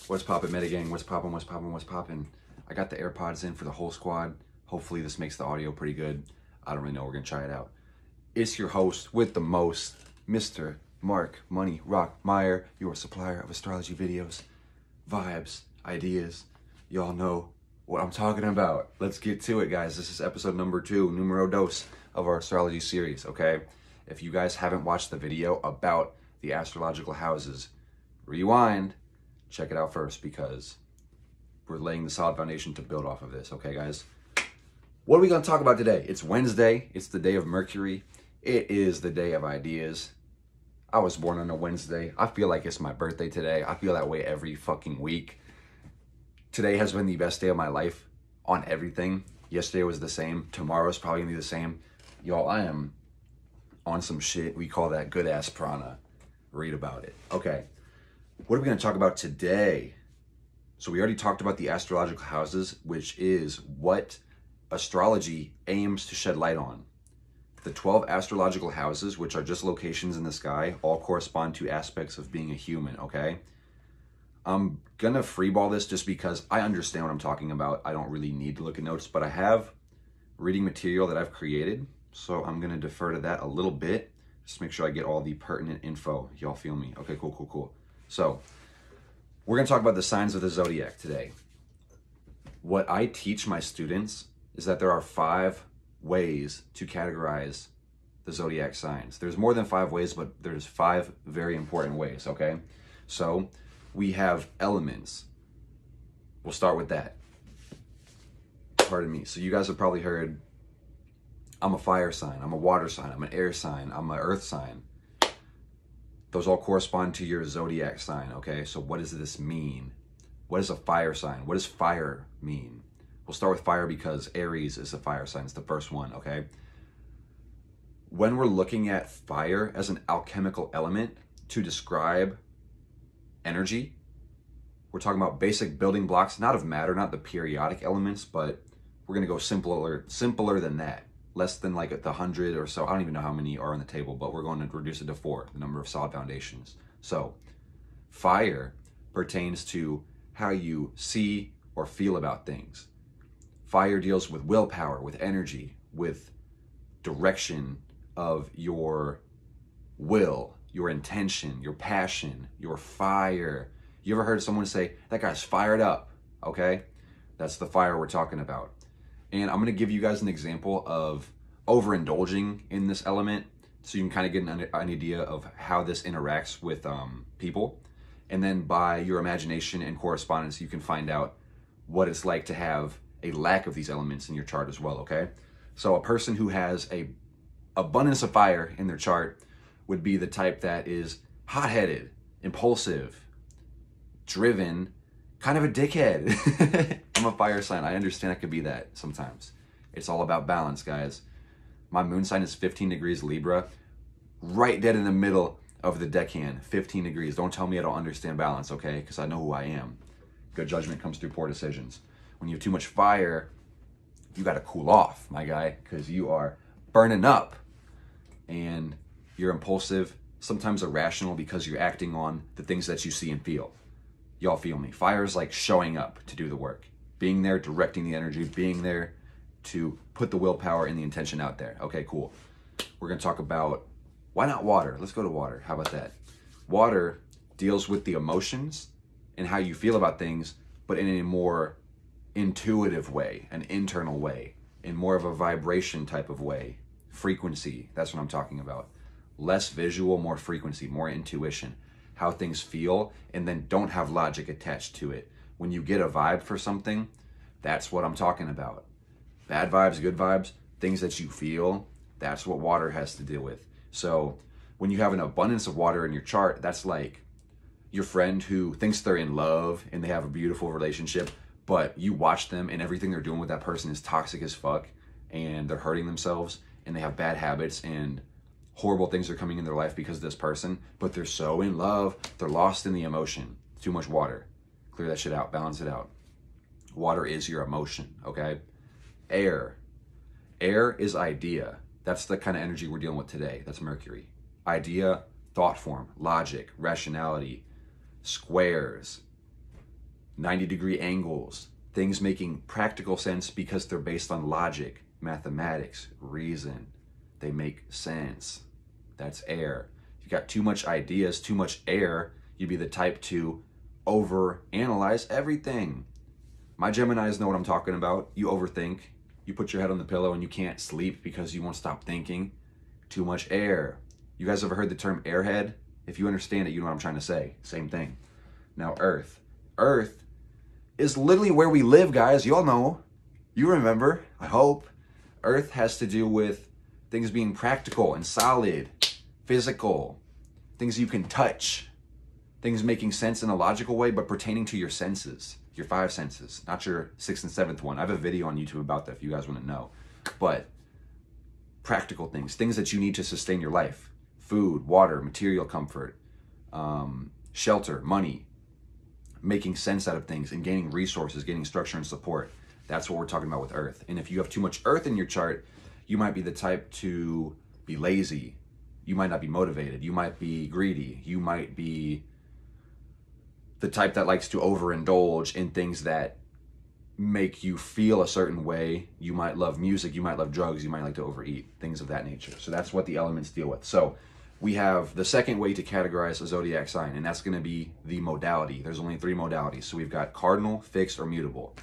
What's poppin', Metagang? What's poppin', what's poppin', what's poppin'? I got the AirPods in for the whole squad. Hopefully this makes the audio pretty good. I don't really know, we're gonna try it out. It's your host with the most, Mr. Mark Money Rock Meyer, your supplier of astrology videos, vibes, ideas. Y'all know what I'm talking about. Let's get to it, guys. This is episode number 2, numero dos, of our astrology series, okay? If you guys haven't watched the video about the astrological houses, rewind, check it out first, because we're laying the solid foundation to build off of this, okay, guys? What are we going to talk about today? It's Wednesday. It's the day of Mercury. It is the day of ideas. I was born on a Wednesday. I feel like it's my birthday today. I feel that way every fucking week. Today has been the best day of my life on everything. Yesterday was the same. Tomorrow's probably going to be the same. Y'all, I am on some shit. We call that good-ass prana. Read about it. Okay. What are we going to talk about today? So we already talked about the astrological houses, which is what astrology aims to shed light on. The 12 astrological houses, which are just locations in the sky, all correspond to aspects of being a human, okay? I'm gonna freeball this just because I understand what I'm talking about. I don't really need to look at notes, but I have reading material that I've created, so I'm gonna defer to that a little bit. Just make sure I get all the pertinent info. Y'all feel me? Okay, cool. So, we're gonna talk about the signs of the zodiac today. What I teach my students is that there are 5 ways to categorize the zodiac signs. There's more than 5 ways, but there's 5 very important ways, okay? So, we have elements. We'll start with that. Pardon me. So you guys have probably heard, I'm a fire sign, I'm a water sign, I'm an air sign, I'm an earth sign. Those all correspond to your zodiac sign, okay? So what does this mean? What is a fire sign? What does fire mean? We'll start with fire because Aries is a fire sign. It's the first one, okay? When we're looking at fire as an alchemical element to describe energy, we're talking about basic building blocks, not of matter, not the periodic elements, but we're gonna go simpler than that. Less than like the 100 or so. I don't even know how many are on the table, but we're going to reduce it to 4, the number of solid foundations. So fire pertains to how you see or feel about things. Fire deals with willpower, with energy, with direction of your will, your intention, your passion, your fire. You ever heard someone say, that guy's fired up, okay? That's the fire we're talking about. And I'm gonna give you guys an example of overindulging in this element so you can kind of get an idea of how this interacts with people. And then by your imagination and correspondence, you can find out what it's like to have a lack of these elements in your chart as well, okay? So a person who has a abundance of fire in their chart would be the type that is hot-headed, impulsive, driven, kind of a dickhead. I'm a fire sign. I understand I could be that sometimes. It's all about balance, guys. My moon sign is 15 degrees Libra, right dead in the middle of the deckhand, 15 degrees. Don't tell me I don't understand balance, okay? Because I know who I am. Good judgment comes through poor decisions. When you have too much fire, you got to cool off, my guy, because you are burning up. And you're impulsive, sometimes irrational, because you're acting on the things that you see and feel. Y'all feel me? Fire is like showing up to do the work. Being there, directing the energy, being there to put the willpower and the intention out there. Okay, cool. We're going to talk about, why not water? Let's go to water. How about that? Water deals with the emotions and how you feel about things, but in a more intuitive way, an internal way, in more of a vibration type of way. Frequency, that's what I'm talking about. Less visual, more frequency, more intuition. How things feel, and then don't have logic attached to it. When you get a vibe for something, that's what I'm talking about. Bad vibes, good vibes, things that you feel, that's what water has to deal with. So when you have an abundance of water in your chart, that's like your friend who thinks they're in love and they have a beautiful relationship, but you watch them and everything they're doing with that person is toxic as fuck, and they're hurting themselves, and they have bad habits, and horrible things are coming in their life because of this person, but they're so in love, they're lost in the emotion. Too much water. Clear that shit out, balance it out. Water is your emotion, okay? Air. Air is idea. That's the kind of energy we're dealing with today. That's Mercury. Idea, thought form, logic, rationality, squares, 90-degree angles, things making practical sense because they're based on logic, mathematics, reason. They make sense. That's air. If you got too much ideas, too much air, you'd be the type to overanalyze everything. My Geminis know what I'm talking about. You overthink. You put your head on the pillow and you can't sleep because you won't stop thinking. Too much air. You guys ever heard the term airhead? If you understand it, you know what I'm trying to say. Same thing. Now, Earth. Earth is literally where we live, guys. You all know. You remember, I hope. Earth has to do with things being practical and solid, physical, things you can touch, things making sense in a logical way, but pertaining to your senses, your 5 senses, not your 6th and 7th one. I have a video on YouTube about that if you guys want to know. But practical things, things that you need to sustain your life. Food, water, material comfort, shelter, money, making sense out of things and gaining resources, gaining structure and support. That's what we're talking about with Earth. And if you have too much Earth in your chart, you might be the type to be lazy. You might not be motivated. You might be greedy. You might be the type that likes to overindulge in things that make you feel a certain way. You might love music. You might love drugs. You might like to overeat, things of that nature. So that's what the elements deal with. So we have the second way to categorize a zodiac sign, and that's going to be the modality. There's only 3 modalities. So we've got cardinal, fixed, or mutable.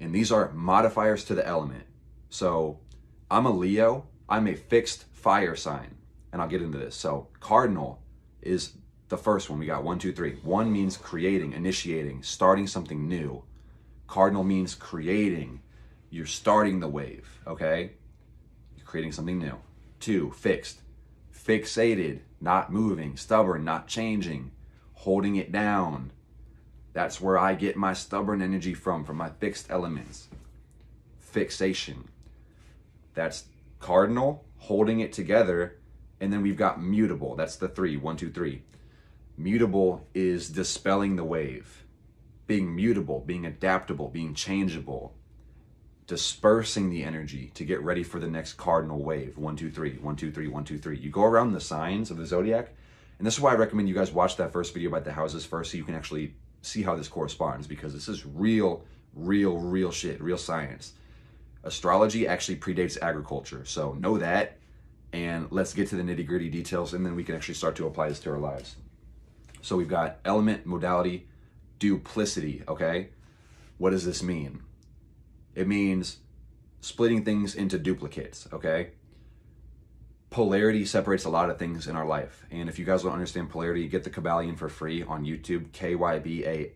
And these are modifiers to the element. So I'm a Leo. I'm a fixed fire sign. And I'll get into this. So cardinal is the first one. We got 1, 2, 3. 1 means creating, initiating, starting something new. Cardinal means creating. You're starting the wave, okay? You're creating something new. 2, fixed. Fixated, not moving, stubborn, not changing, holding it down. That's where I get my stubborn energy from my fixed elements. Fixation. That's cardinal, holding it together. And then we've got mutable. That's the 3, 1, 2, 3. Mutable is dispelling the wave. Being mutable, being adaptable, being changeable. Dispersing the energy to get ready for the next cardinal wave. 1, 2, 3, 1, 2, 3, 1, 2, 3. You go around the signs of the zodiac. And this is why I recommend you guys watch that first video about the houses first so you can actually see how this corresponds, because this is real shit, real science. Astrology actually predates agriculture. So know that. And let's get to the nitty-gritty details, and then we can actually start to apply this to our lives. So we've got element, modality, duplicity, okay? What does this mean? It means splitting things into duplicates, okay? Polarity separates a lot of things in our life. And if you guys don't understand polarity, get the Kybalion for free on YouTube, Kybalion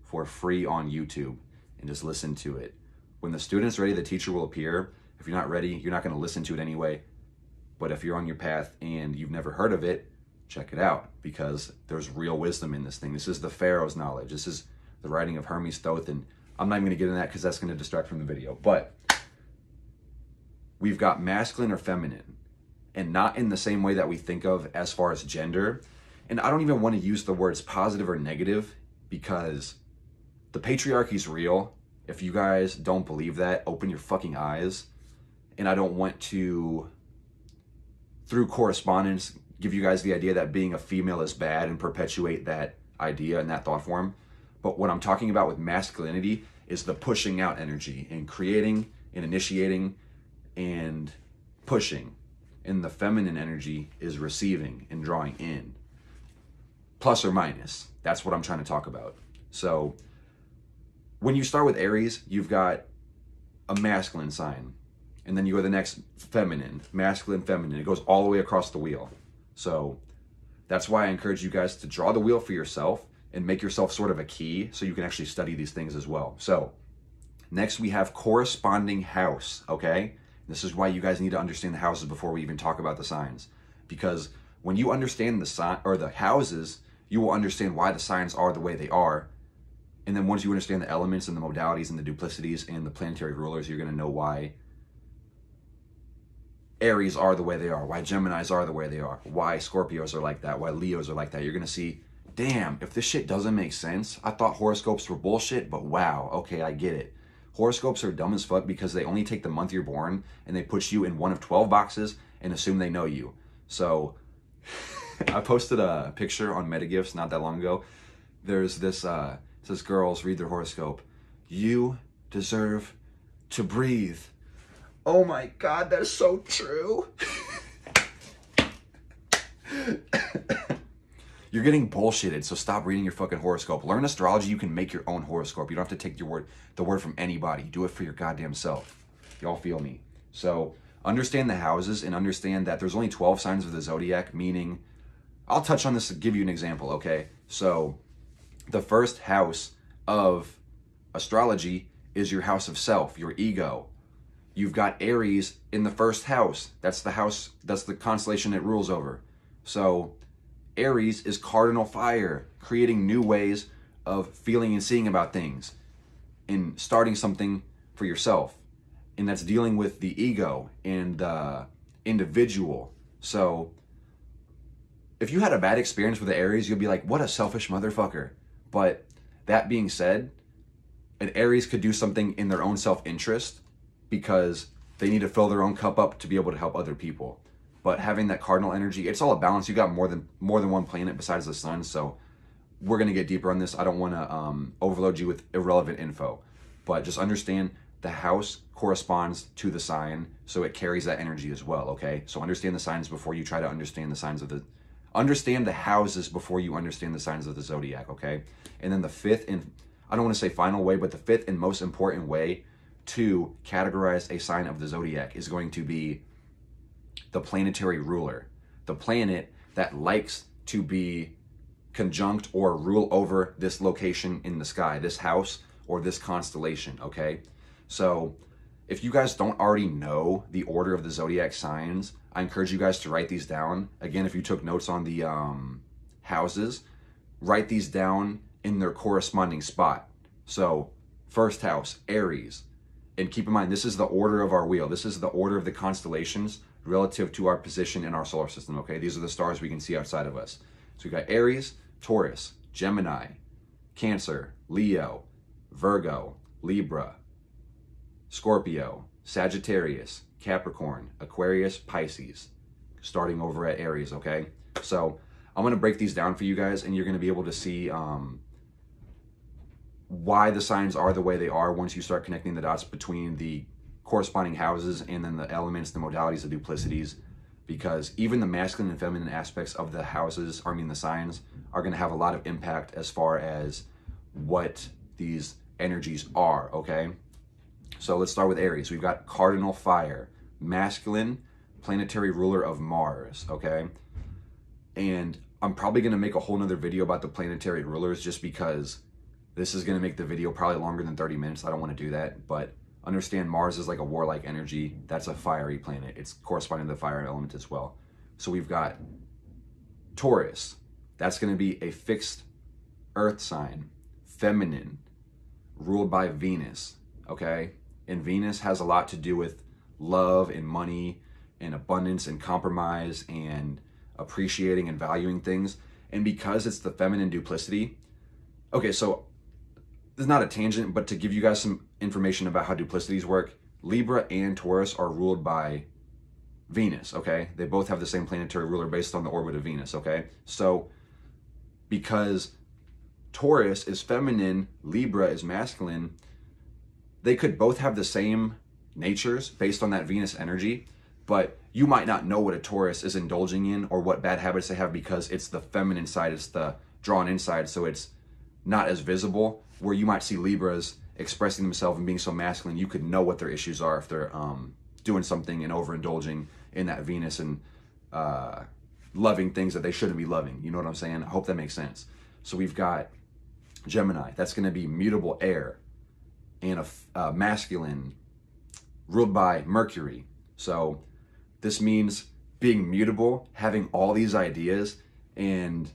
for free on YouTube, and just listen to it. When the student's ready, the teacher will appear. If you're not ready, you're not going to listen to it anyway. But if you're on your path and you've never heard of it, check it out, because there's real wisdom in this thing. This is the Pharaoh's knowledge. This is the writing of Hermes Thoth, and I'm not even going to get into that because that's going to distract from the video. But we've got masculine or feminine, and not in the same way that we think of as far as gender. And I don't even want to use the words positive or negative, because the patriarchy is real. If you guys don't believe that, open your fucking eyes. And I don't want to, through correspondence, give you guys the idea that being a female is bad and perpetuate that idea and that thought form. But what I'm talking about with masculinity is the pushing out energy and creating and initiating and pushing. And the feminine energy is receiving and drawing in. Plus or minus. That's what I'm trying to talk about. So when you start with Aries, you've got a masculine sign. And then you go to the next feminine, masculine, feminine. It goes all the way across the wheel. So that's why I encourage you guys to draw the wheel for yourself and make yourself sort of a key so you can actually study these things as well. So next we have corresponding house, okay? This is why you guys need to understand the houses before we even talk about the signs. Because when you understand the sign or the houses, you will understand why the signs are the way they are. And then once you understand the elements and the modalities and the duplicities and the planetary rulers, you're going to know why Aries are the way they are, why Geminis are the way they are, why Scorpios are like that, why Leos are like that. You're going to see, damn, if this shit doesn't make sense, I thought horoscopes were bullshit, but wow, okay, I get it. Horoscopes are dumb as fuck because they only take the month you're born and they put you in one of 12 boxes and assume they know you. So I posted a picture on MetaGifts not that long ago. there's this, it says girls read their horoscope. You deserve to breathe. Oh my God, that's so true. You're getting bullshitted, so stop reading your fucking horoscope. Learn astrology. You can make your own horoscope. You don't have to take the word from anybody. Do it for your goddamn self. Y'all feel me? So understand the houses and understand that there's only 12 signs of the zodiac, meaning, I'll touch on this to give you an example, okay? So the first house of astrology is your house of self, your ego. You've got Aries in the first house. That's the constellation it rules over. So Aries is cardinal fire, creating new ways of feeling and seeing about things and starting something for yourself. And that's dealing with the ego and the individual. So if you had a bad experience with the Aries, you'll be like, what a selfish motherfucker. But that being said, an Aries could do something in their own self-interest because they need to fill their own cup up to be able to help other people. But having that cardinal energy, it's all a balance. You got more than one planet besides the sun. So we're going to get deeper on this. I don't want to overload you with irrelevant info, but just understand the house corresponds to the sign. So it carries that energy as well. Okay. So understand the signs before you try to understand the signs of understand the houses before you understand the signs of the zodiac. Okay. And then the fifth, and I don't want to say final way, but the fifth and most important way to categorize a sign of the zodiac is going to be the planetary ruler, the planet that likes to be conjunct or rule over this location in the sky, this house or this constellation, okay? So if you guys don't already know the order of the zodiac signs, I encourage you guys to write these down. Again, if you took notes on the houses, write these down in their corresponding spot. So first house, Aries. And keep in mind, this is the order of our wheel. This is the order of the constellations relative to our position in our solar system, okay? These are the stars we can see outside of us. So we've got Aries, Taurus, Gemini, Cancer, Leo, Virgo, Libra, Scorpio, Sagittarius, Capricorn, Aquarius, Pisces, starting over at Aries, okay? So I'm going to break these down for you guys, and you're going to be able to see why the signs are the way they are once you start connecting the dots between the corresponding houses and then the elements, the modalities, the duplicities, because even the masculine and feminine aspects of the houses, the signs, are going to have a lot of impact as far as what these energies are, okay? So let's start with Aries. We've got cardinal fire, masculine, planetary ruler of Mars, okay? And I'm probably going to make a whole nother video about the planetary rulers just because this is going to make the video probably longer than 30 minutes. I don't want to do that, but understand Mars is like a warlike energy. That's a fiery planet. It's corresponding to the fire element as well. So we've got Taurus. That's going to be a fixed earth sign, feminine, ruled by Venus, okay? And Venus has a lot to do with love and money and abundance and compromise and appreciating and valuing things. And because it's the feminine duplicity, okay, so this is not a tangent, but to give you guys some information about how duplicities work, Libra and Taurus are ruled by Venus, okay? They both have the same planetary ruler based on the orbit of Venus, okay? So because Taurus is feminine, Libra is masculine, they could both have the same natures based on that Venus energy, but you might not know what a Taurus is indulging in or what bad habits they have because it's the feminine side, it's the drawn inside, so it's not as visible. Where you might see Libras expressing themselves and being so masculine, you could know what their issues are if they're doing something and overindulging in that Venus and loving things that they shouldn't be loving. You know what I'm saying? I hope that makes sense. So we've got Gemini. That's going to be mutable air and a masculine ruled by Mercury. So this means being mutable, having all these ideas and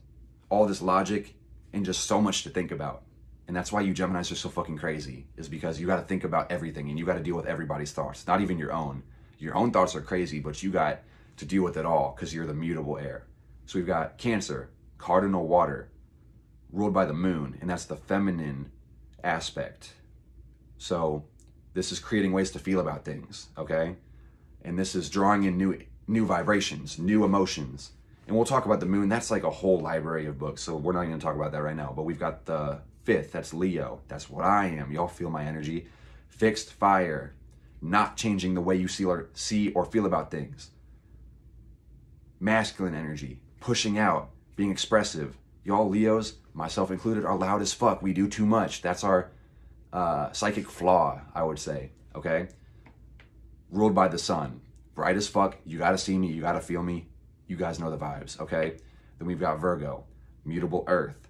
all this logic and just so much to think about. And that's why you Geminis are so fucking crazy, is because you got to think about everything and you got to deal with everybody's thoughts, not even your own. Your own thoughts are crazy, but you got to deal with it all because you're the mutable air. So we've got Cancer, cardinal water, ruled by the moon, and that's the feminine aspect. So this is creating ways to feel about things, okay? And this is drawing in new vibrations, new emotions. And we'll talk about the moon. That's like a whole library of books. So we're not going to talk about that right now. But we've got the 5th. That's Leo. That's what I am. Y'all feel my energy. Fixed fire. Not changing the way you see or feel about things. Masculine energy. Pushing out. Being expressive. Y'all Leos, myself included, are loud as fuck. We do too much. That's our psychic flaw, I would say. Okay? Ruled by the sun. Bright as fuck. You got to see me. You got to feel me. You guys know the vibes, okay? Then we've got Virgo, mutable earth,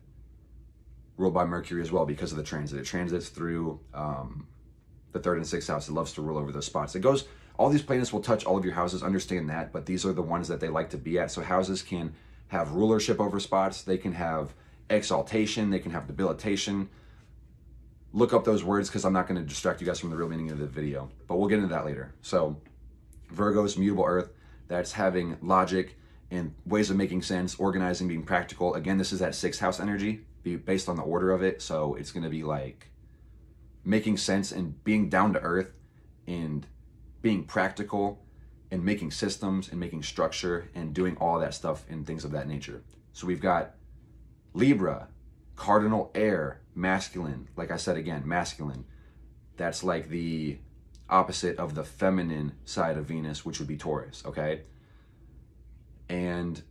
ruled by Mercury as well because of the transit. It transits through the 3rd and 6th house. It loves to rule over those spots. It goes, all these planets will touch all of your houses, understand that, but these are the ones that they like to be at. So houses can have rulership over spots. They can have exaltation. They can have debilitation. Look up those words because I'm not going to distract you guys from the real meaning of the video, but we'll get into that later. So Virgo's mutable earth, that's having logic and ways of making sense, organizing, being practical. Again, this is that 6th house energy based on the order of it. So it's going to be like making sense and being down to earth and being practical and making systems and making structure and doing all that stuff and things of that nature. So we've got Libra, cardinal air, masculine. Like I said again, masculine. That's like the opposite of the feminine side of Venus, which would be Taurus, okay? And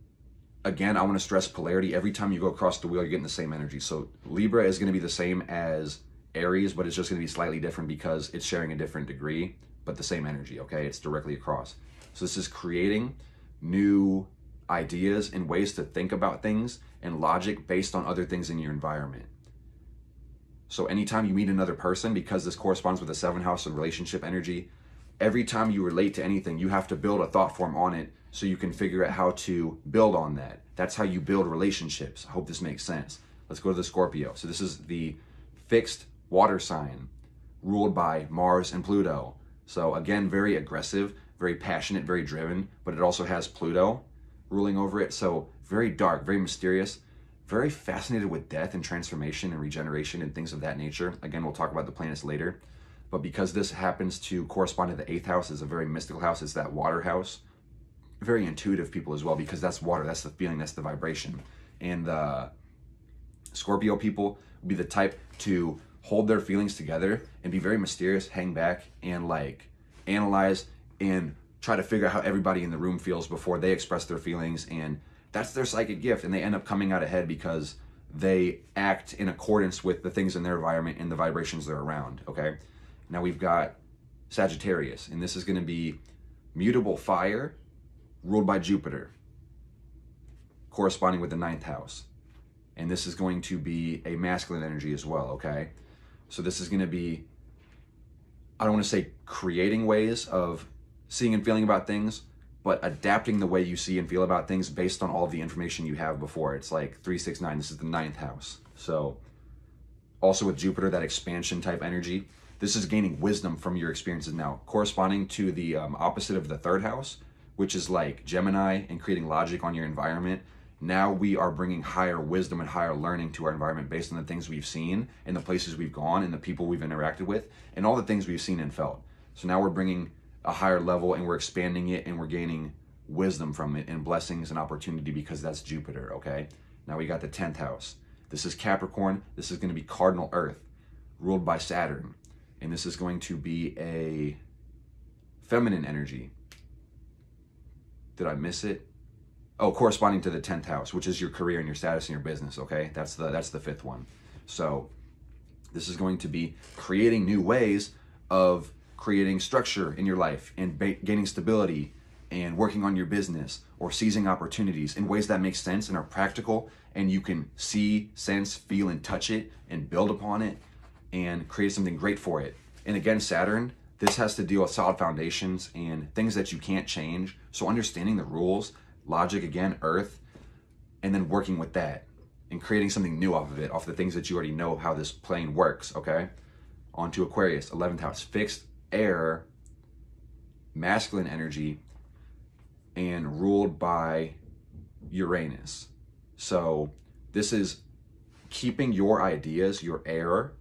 again, I want to stress polarity. Every time you go across the wheel, you're getting the same energy. So Libra is going to be the same as Aries, but it's just going to be slightly different because it's sharing a different degree, but the same energy, okay? It's directly across. So this is creating new ideas and ways to think about things and logic based on other things in your environment. So anytime you meet another person, because this corresponds with the 7th house and relationship energy, every time you relate to anything, you have to build a thought form on it so you can figure out how to build on that. That's how you build relationships. I hope this makes sense. Let's go to the Scorpio. So this is the fixed water sign ruled by Mars and Pluto. So again, very aggressive, very passionate, very driven, but it also has Pluto ruling over it. So very dark, very mysterious, very fascinated with death and transformation and regeneration and things of that nature. Again, we'll talk about the planets later. But because this happens to correspond to the 8th house, is a very mystical house. It's that water house. Very intuitive people as well, because that's water. That's the feeling. That's the vibration. And the Scorpio people would be the type to hold their feelings together and be very mysterious, hang back, and like analyze and try to figure out how everybody in the room feels before they express their feelings. And that's their psychic gift. And they end up coming out ahead because they act in accordance with the things in their environment and the vibrations they're around, okay? Now we've got Sagittarius, and this is going to be mutable fire ruled by Jupiter, corresponding with the 9th house. And this is going to be a masculine energy as well, okay? So this is going to be, I don't want to say creating ways of seeing and feeling about things, but adapting the way you see and feel about things based on all of the information you have before. It's like 369, this is the 9th house. So also with Jupiter, that expansion type energy, this is gaining wisdom from your experiences now, corresponding to the opposite of the 3rd house, which is like Gemini and creating logic on your environment. Now we are bringing higher wisdom and higher learning to our environment based on the things we've seen and the places we've gone and the people we've interacted with and all the things we've seen and felt. So now we're bringing a higher level and we're expanding it and we're gaining wisdom from it and blessings and opportunity because that's Jupiter, okay? Now we got the 10th house. This is Capricorn. This is going to be cardinal earth ruled by Saturn. And this is going to be a feminine energy. Did I miss it? Oh, corresponding to the 10th house, which is your career and your status and your business, okay? That's the 5th one. So this is going to be creating new ways of creating structure in your life and gaining stability and working on your business or seizing opportunities in ways that make sense and are practical and you can see, sense, feel, and touch it and build upon it and create something great for it. And again, Saturn, this has to deal with solid foundations and things that you can't change. So understanding the rules, logic, again, earth, and then working with that and creating something new off of it, off the things that you already know how this plane works, okay? On to Aquarius, 11th house, fixed air, masculine energy, and ruled by Uranus. So this is keeping your ideas, your air,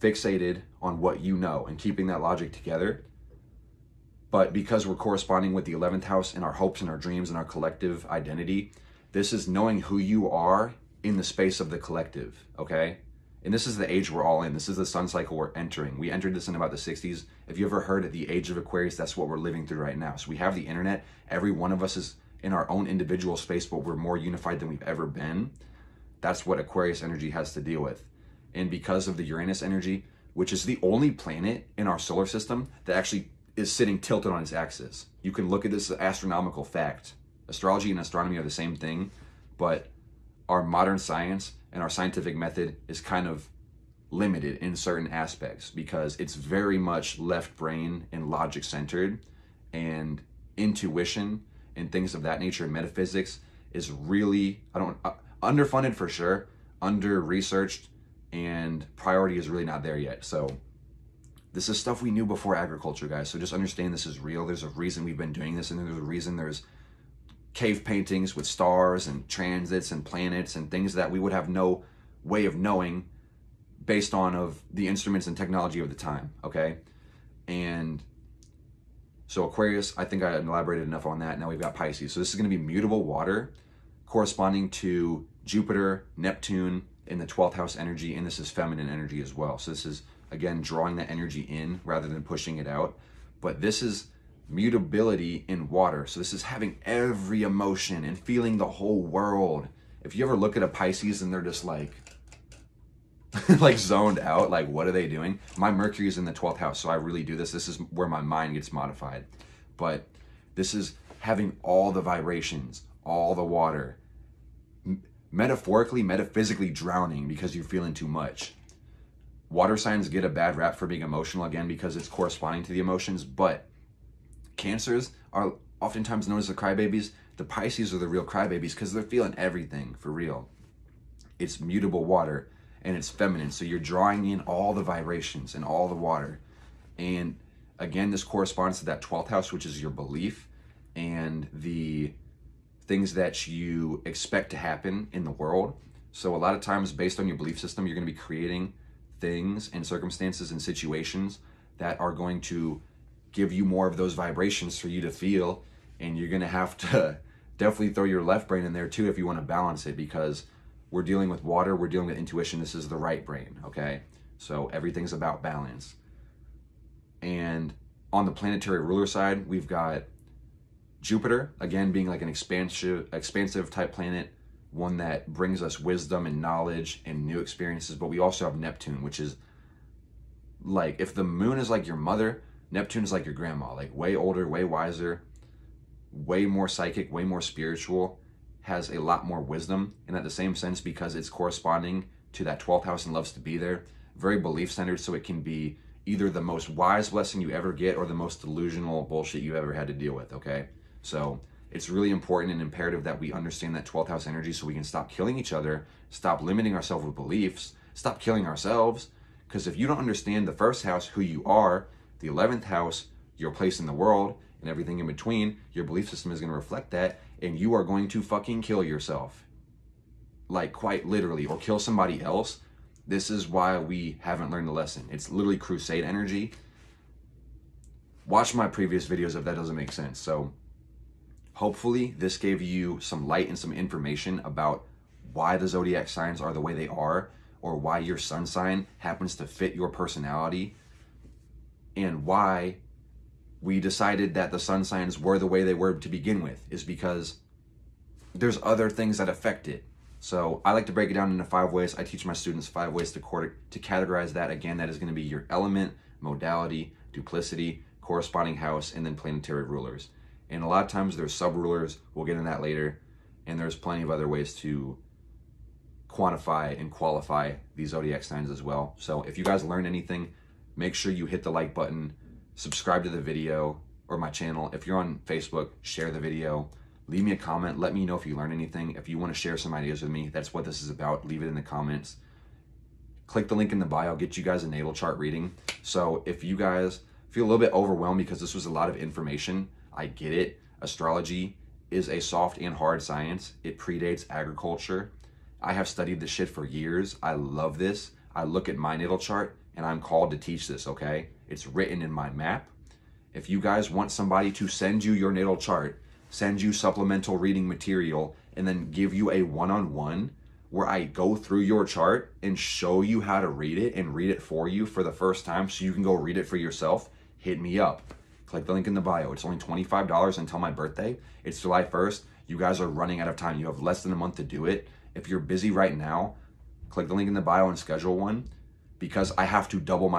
fixated on what you know and keeping that logic together. But because we're corresponding with the 11th house and our hopes and our dreams and our collective identity, This is knowing who you are in the space of the collective, okay? And this is the age we're all in. This is the sun cycle we're entering. We entered this in about the 60s. If you ever heard of the age of Aquarius, that's what we're living through right now. So we have the internet. Every one of us is in our own individual space, but we're more unified than we've ever been. That's what Aquarius energy has to deal with. And because of the Uranus energy, which is the only planet in our solar system that actually is sitting tilted on its axis. You can look at this as astronomical fact. Astrology and astronomy are the same thing, but our modern science and our scientific method is kind of limited in certain aspects because it's very much left brain and logic centered, and intuition and things of that nature and metaphysics is really, underfunded for sure, under researched, and priority is really not there yet. So this is stuff we knew before agriculture, guys. So just understand this is real. There's a reason we've been doing this, and there's a reason there's cave paintings with stars and transits and planets and things that we would have no way of knowing based on of the instruments and technology of the time, okay? And so Aquarius, I think I elaborated enough on that. Now we've got Pisces. So this is going to be mutable water corresponding to Jupiter, Neptune in the 12th house energy, and this is feminine energy as well. So this is, again, drawing that energy in rather than pushing it out. But this is mutability in water. So this is having every emotion and feeling the whole world. If you ever look at a Pisces and they're just like like zoned out, like what are they doing? My Mercury is in the 12th house, so I really do this. This is where my mind gets modified. But this is having all the vibrations, all the water, metaphorically, metaphysically drowning because you're feeling too much. Water signs get a bad rap for being emotional, again, because it's corresponding to the emotions, but Cancers are oftentimes known as the crybabies. The Pisces are the real crybabies because they're feeling everything for real. It's mutable water and it's feminine. So you're drawing in all the vibrations and all the water. And again, this corresponds to that 12th house, which is your belief and the things that you expect to happen in the world. So a lot of times based on your belief system, you're going to be creating things and circumstances and situations that are going to give you more of those vibrations for you to feel, and you're going to have to definitely throw your left brain in there too if you want to balance it, because we're dealing with water, we're dealing with intuition. This is the right brain, okay? So everything's about balance. And on the planetary ruler side, we've got Jupiter, again, being like an expansive type planet, one that brings us wisdom and knowledge and new experiences. But we also have Neptune, which is like, if the moon is like your mother, Neptune is like your grandma, like way older, way wiser, way more psychic, way more spiritual, has a lot more wisdom. And at the same sense, because it's corresponding to that 12th house and loves to be there, very belief centered. So it can be either the most wise blessing you ever get or the most delusional bullshit you ever had to deal with, okay? So it's really important and imperative that we understand that 12th house energy so we can stop killing each other, stop limiting ourselves with beliefs, stop killing ourselves. Because if you don't understand the first house, who you are, the 11th house, your place in the world, and everything in between, your belief system is going to reflect that, and you are going to fucking kill yourself. Like, quite literally, or kill somebody else. This is why we haven't learned the lesson. It's literally crusade energy. Watch my previous videos if that doesn't make sense. So, hopefully, this gave you some light and some information about why the zodiac signs are the way they are, or why your sun sign happens to fit your personality, and why we decided that the sun signs were the way they were to begin with, is because there's other things that affect it. So I like to break it down into 5 ways. I teach my students 5 ways to categorize that. Again, that is going to be your element, modality, duplicity, corresponding house, and then planetary rulers. And a lot of times there's sub-rulers. We'll get into that later. And there's plenty of other ways to quantify and qualify these zodiac signs as well. So if you guys learned anything, make sure you hit the like button, subscribe to the video or my channel. If you're on Facebook, share the video, leave me a comment, let me know if you learned anything. If you want to share some ideas with me, that's what this is about. Leave it in the comments. Click the link in the bio, get you guys a natal chart reading. So if you guys feel a little bit overwhelmed because this was a lot of information, I get it. Astrology is a soft and hard science. It predates agriculture. I have studied this shit for years. I love this. I look at my natal chart and I'm called to teach this, okay? It's written in my map. If you guys want somebody to send you your natal chart, send you supplemental reading material, and then give you a one-on-one where I go through your chart and show you how to read it and read it for you for the first time so you can go read it for yourself, hit me up. Click the link in the bio. It's only $25 until my birthday. It's July 1st. You guys are running out of time. You have less than a month to do it. If you're busy right now, click the link in the bio and schedule one, because I have to double my